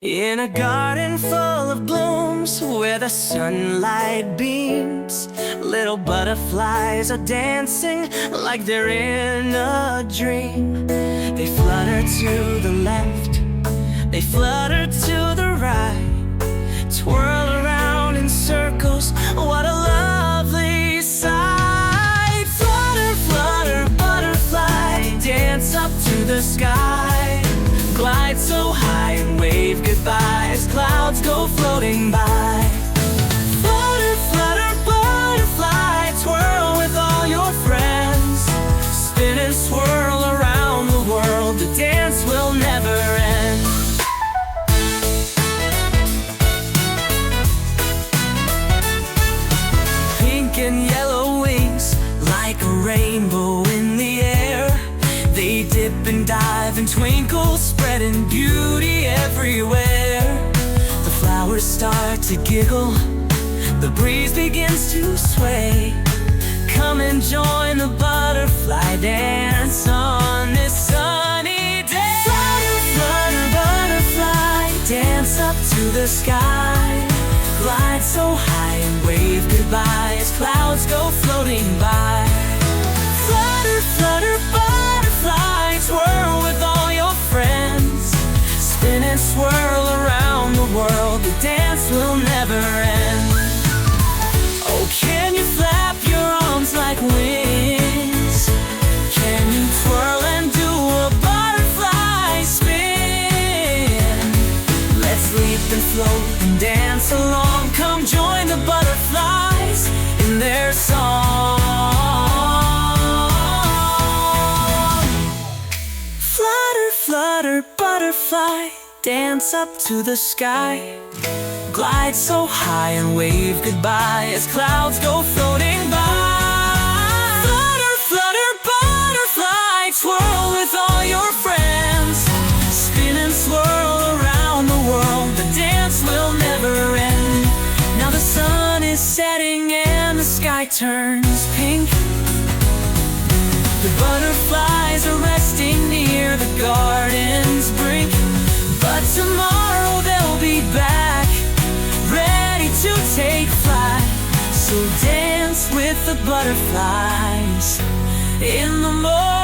In a garden full of blooms, where the sunlight beams, little butterflies are dancing like they're in a dream. They flutter to the left, they flutter to the right, twirl around in circles, what a lovely sight. Flutter, flutter, butterfly, dance up to the sky, glide so high and wave goodbye as clouds go floating by. Flutter, flutter, butterfly, twirl with all your friends, spin and swirl around the world, the dance will never end. Pink and yellow wings, like a rainbow in the air, they dip and dive and twinkle, spreading beauty everywhere. The flowers start to giggle, the breeze begins to sway. Come and join the butterfly dance on this sunny day. Flutter, flutter, butterfly, dance up to the sky, glide so high and wave goodbye as clouds go floating by. Flutter, flutter, butterfly, twirl with all your friends, spin and swirl around the world, the dance will never end. Oh, can you flap your arms like wings? Can you twirl and do a butterfly spin? Let's leap and float and dance along, come join the butterflies in their song. Flutter, butterfly, dance up to the sky, glide so high and wave goodbye as clouds go floating by. Flutter, flutter, butterfly, twirl with all your friends, spin and swirl around the world, the dance will never end. Now the sun is setting and the sky turns pink, the butterflies are resting near the garden's brink, but tomorrow they'll be back, ready to take flight. So dance with the butterflies in the morning.